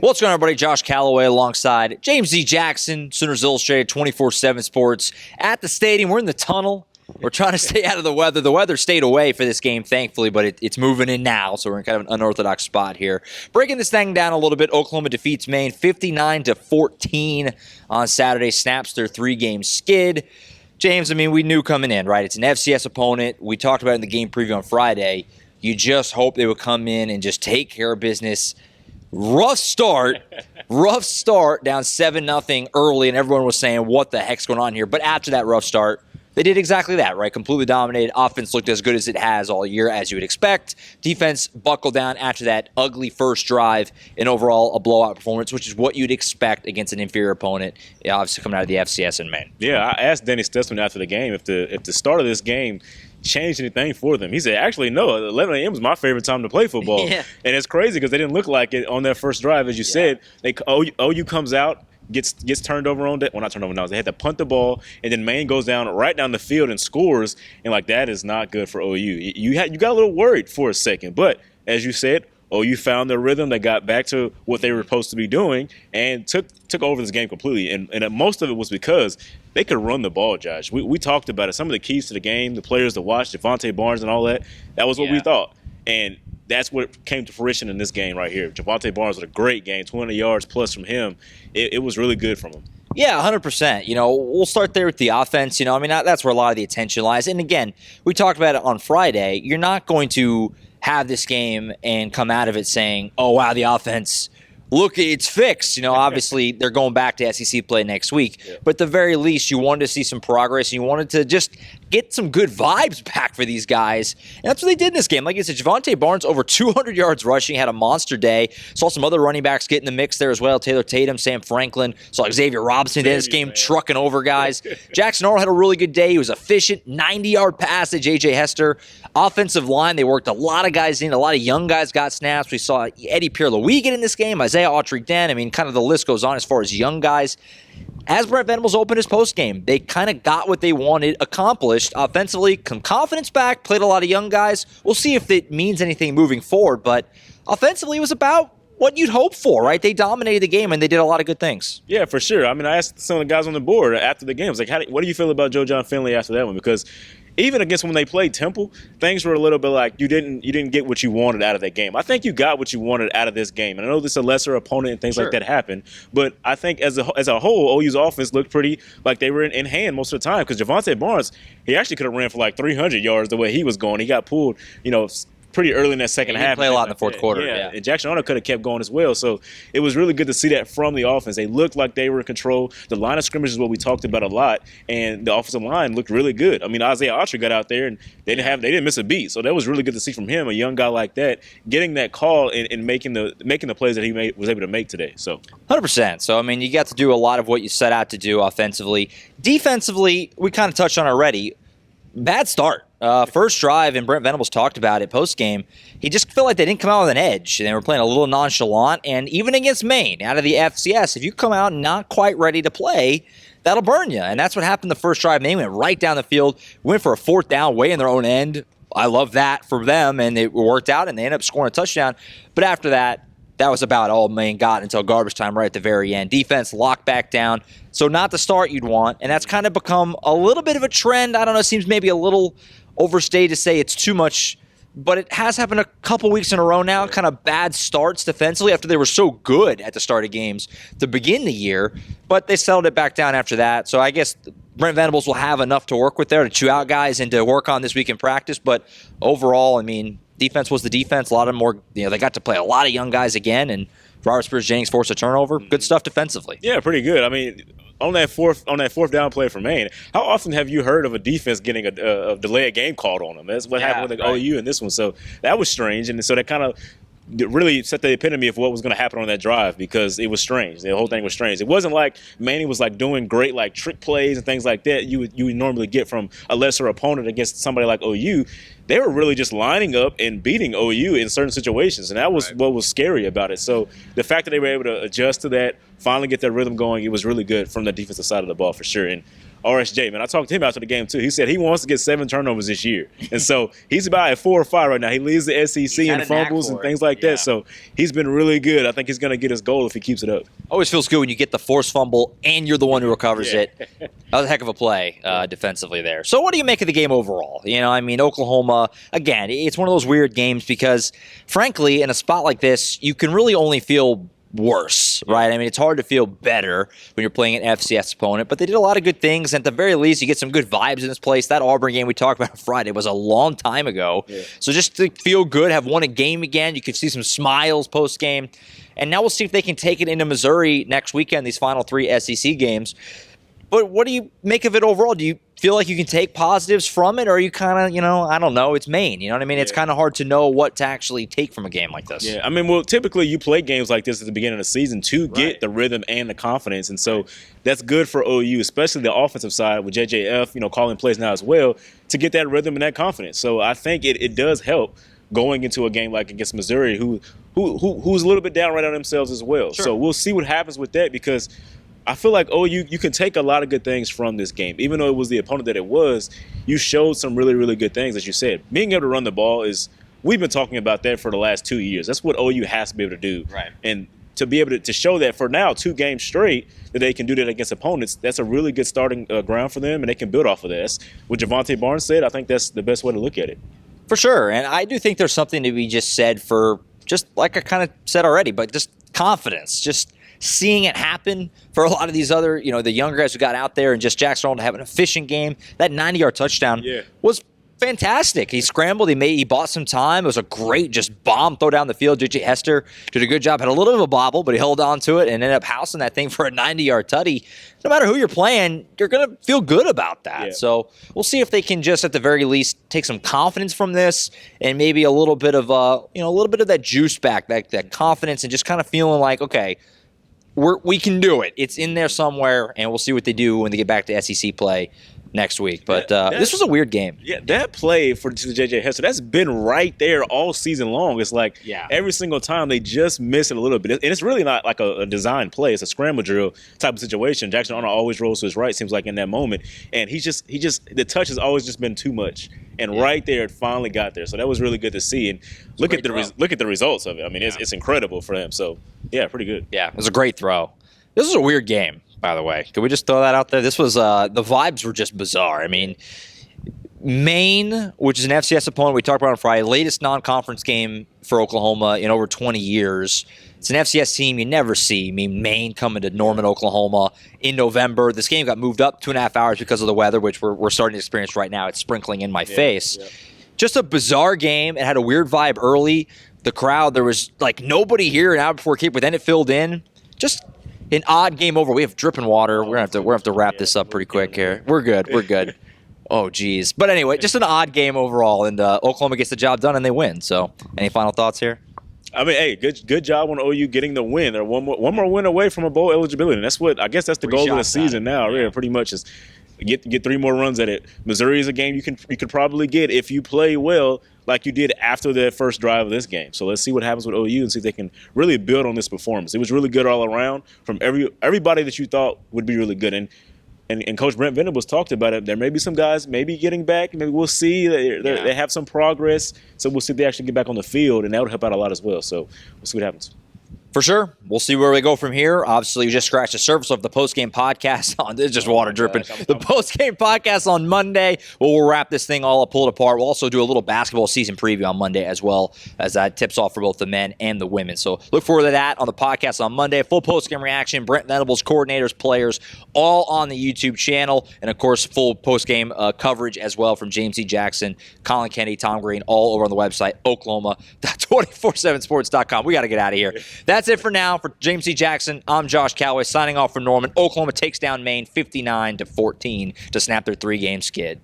What's going on, everybody? Josh Callaway alongside James D. Jackson, Sooners Illustrated, 24/7 Sports. At the stadium, we're in the tunnel. We're trying to stay out of the weather. The weather stayed away for this game, thankfully, but it's moving in now, so we're in kind of an unorthodox spot here. Breaking this thing down a little bit, Oklahoma defeats Maine 59-14 on Saturday, snaps their three-game skid. James, I mean, we knew coming in, right? It's an FCS opponent. We talked about it in the game preview on Friday. You just hope they would come in and just take care of business. Rough start down 7-0 early, and everyone was saying, what the heck's going on here? But after that rough start, they did exactly that, right? Completely dominated. Offense looked as good as it has all year, as you would expect. Defense buckled down after that ugly first drive, and overall a blowout performance, which is what you'd expect against an inferior opponent, obviously coming out of the FCS in Maine. Yeah, I asked Denny Stutzman after the game if the start of this game changed anything for them. He said, actually, no, 11 a.m. was my favorite time to play football. Yeah. And it's crazy because they didn't look like it on their first drive, as you said. OU comes out, gets turned over on that. Well, not turned over now. They had to punt the ball, and then Maine goes down right down the field and scores. And, like, that is not good for OU. You got a little worried for a second. But, as you said, OU found their rhythm. They got back to what they were supposed to be doing and took over this game completely. And most of it was because they could run the ball, Josh. We talked about it. Some of the keys to the game, the players to watch, Javonte Barnes and all that, that was what we thought. And that's what came to fruition in this game right here. Javonte Barnes with a great game, 200 yards plus from him. It was really good from him. Yeah, 100%. We'll start there with the offense. That's where a lot of the attention lies. And again, we talked about it on Friday. You're not going to have this game and come out of it saying, oh, wow, the offense, look, it's fixed. Obviously, they're going back to SEC play next week. Yeah. But at the very least, you wanted to see some progress, and you wanted to just get some good vibes back for these guys. And that's what they did in this game. Like I said, Javonte Barnes, over 200 yards rushing, had a monster day. Saw some other running backs get in the mix there as well. Taylor Tatum, Sam Franklin. Saw Xavier Robinson in this game, trucking over guys. Jackson Arnold had a really good day. He was efficient. 90-yard pass to J.J. Hester. Offensive line, they worked a lot of guys in. A lot of young guys got snaps. We saw Eddie Pierre-Louis get in this game. Isaiah Autry-Den. Kind of the list goes on as far as young guys. As Brent Venables opened his postgame, they kind of got what they wanted accomplished. Offensively, some confidence back, played a lot of young guys. We'll see if it means anything moving forward, but offensively it was about what you'd hope for, right? They dominated the game, and they did a lot of good things. Yeah, for sure. I asked some of the guys on the board after the game, I was like, what do you feel about Joe John Finley after that one? Because even against when they played Temple, things were a little bit like you didn't get what you wanted out of that game. I think you got what you wanted out of this game. And I know this is a lesser opponent and things like that happen, but I think as a whole, OU's offense looked pretty like they were in hand most of the time because Javonte Barnes, he actually could have ran for like 300 yards the way he was going. He got pulled, pretty early in that second half. He played a lot in the fourth quarter. Yeah. And Jackson Arnold could have kept going as well. So it was really good to see that from the offense. They looked like they were in control. The line of scrimmage is what we talked about a lot, and the offensive line looked really good. Isaiah Autry got out there and they didn't miss a beat. So that was really good to see from him, a young guy like that, getting that call and making the plays that he was able to make today. So 100%. So you got to do a lot of what you set out to do offensively. Defensively, we kind of touched on already. Bad start. First drive, and Brent Venables talked about it post-game, he just felt like they didn't come out with an edge. They were playing a little nonchalant, and even against Maine, out of the FCS, if you come out not quite ready to play, that'll burn you. And that's what happened the first drive. Maine went right down the field, went for a fourth down way in their own end. I love that for them, and it worked out, and they ended up scoring a touchdown. But after that, that was about all Maine got until garbage time right at the very end. Defense locked back down. So not the start you'd want, and that's kind of become a little bit of a trend. I don't know, it seems maybe a little overstated to say it's too much, but it has happened a couple weeks in a row now, kind of bad starts defensively after they were so good at the start of games to begin the year, but they settled it back down after that. So I guess Brent Venables will have enough to work with there to chew out guys and to work on this week in practice, but overall, defense was the defense. A lot of more, they got to play a lot of young guys again, and Robert Spears-Jennings forced a turnover. Good stuff defensively. Yeah, pretty good. On that fourth down play for Maine, how often have you heard of a defense getting a delay of game called on them? That's what happened with OU in this one. So that was strange, and so that kind of really set the epitome of what was going to happen on that drive because it was strange. The whole thing was strange. It wasn't like Manning was doing great trick plays and things like that you would normally get from a lesser opponent against somebody like OU. They were really just lining up and beating OU in certain situations, and that was what was scary about it. So the fact that they were able to adjust to that, finally get their rhythm going, it was really good from the defensive side of the ball for sure. And RSJ, man. I talked to him after the game, too. He said he wants to get 7 turnovers this year. And so he's about at 4 or 5 right now. He leads the SEC in fumbles and things like that. So he's been really good. I think he's going to get his goal if he keeps it up. Always feels good when you get the forced fumble and you're the one who recovers it. That was a heck of a play defensively there. So what do you make of the game overall? You know, I mean, Oklahoma, again, it's one of those weird games because, frankly, in a spot like this, you can really only feel worse, right? I mean, it's hard to feel better when you're playing an FCS opponent, but they did a lot of good things. And at the very least, you get some good vibes in this place. That Auburn game we talked about on Friday was a long time ago. Yeah. So just to feel good, have won a game again, you could see some smiles post-game. And now we'll see if they can take it into Missouri next weekend, these final 3 SEC games. But what do you make of it overall? Do you feel like you can take positives from it, or are you kind of, I don't know, it's Maine, you know what I mean? It's kind of hard to know what to actually take from a game like this. Yeah, I mean, well, typically you play games like this at the beginning of the season to get the rhythm and the confidence, and so that's good for OU, especially the offensive side with JJF, calling plays now as well, to get that rhythm and that confidence. So I think it does help going into a game like against Missouri, who's a little bit down right on themselves as well. Sure. So we'll see what happens with that, because I feel like you can take a lot of good things from this game. Even though it was the opponent that it was, you showed some really, really good things, as you said. Being able to run the ball we've been talking about that for the last 2 years. That's what OU has to be able to do. Right. And to be able to show that for now, 2 games straight, that they can do that against opponents, that's a really good starting ground for them, and they can build off of that. That's what Javonte Barnes said. I think that's the best way to look at it. For sure. And I do think there's something to be just said for, just like I kind of said already, but just confidence, just seeing it happen for a lot of these other, the younger guys who got out there, and just Jackson Arnold having an efficient game. That 90-yard touchdown was fantastic. He scrambled. He bought some time. It was a great just bomb throw down the field. J.J. Hester did a good job. Had a little bit of a bobble, but he held on to it and ended up housing that thing for a 90-yard tutty. No matter who you're playing, you're going to feel good about that. Yeah. So we'll see if they can just, at the very least, take some confidence from this, and maybe a little bit of that juice back, that confidence, and just kind of feeling like, okay, we can do it. It's in there somewhere, and we'll see what they do when they get back to SEC play next week. But this was a weird game. Yeah, that play to the J.J. Hester, that's been right there all season long. It's like every single time they just miss it a little bit. And it's really not like a design play. It's a scramble drill type of situation. Jackson Arnold always rolls to his right, seems like, in that moment. And he just the touch has always just been too much. And right there, it finally got there. So that was really good to see. And look at the results of it. I mean, it's incredible for them. So, yeah, pretty good. Yeah, it was a great throw. This was a weird game, by the way. Can we just throw that out there? This was the vibes were just bizarre. I mean, Maine, which is an FCS opponent we talked about on Friday, latest non-conference game for Oklahoma in over 20 years. It's an FCS team you never see. I mean, Maine coming to Norman, Oklahoma in November. This game got moved up 2.5 hours because of the weather, which we're starting to experience right now. It's sprinkling in my face. Yeah. Just a bizarre game. It had a weird vibe early. The crowd, there was like nobody here an hour before kick, but then it filled in. Just an odd game over. We have dripping water. We're gonna have to wrap this up pretty quick here. We're good. Oh, geez. But anyway, just an odd game overall, and Oklahoma gets the job done, and they win. So, any final thoughts here? I mean, hey, good job on OU getting the win. They're one more win away from a bowl eligibility. And that's that's the goal of the season now. Yeah, pretty much is get 3 more runs at it. Missouri is a game you could probably get if you play well, like you did after the first drive of this game. So let's see what happens with OU and see if they can really build on this performance. It was really good all around from everybody that you thought would be really good. And Coach Brent Venables talked about it. There may be some guys maybe getting back. Maybe we'll see. They have some progress. So we'll see if they actually get back on the field, and that would help out a lot as well. So we'll see what happens. For sure. We'll see where we go from here. Obviously, we just scratched the surface of the post-game podcast. It's just water dripping. The post-game podcast on Monday. We'll wrap this thing all up, pull it apart. We'll also do a little basketball season preview on Monday as well, as that tips off for both the men and the women. So look forward to that on the podcast on Monday. Full post-game reaction, Brent Venables, coordinators, players, all on the YouTube channel. And, of course, full post-game coverage as well from James E. Jackson, Colin Kennedy, Tom Green, all over on the website, Oklahoma.247sports.com. We got to get out of here. That's it for now. For James C. Jackson, I'm Josh Callaway signing off for Norman. Oklahoma takes down Maine 59-14 to snap their 3-game skid.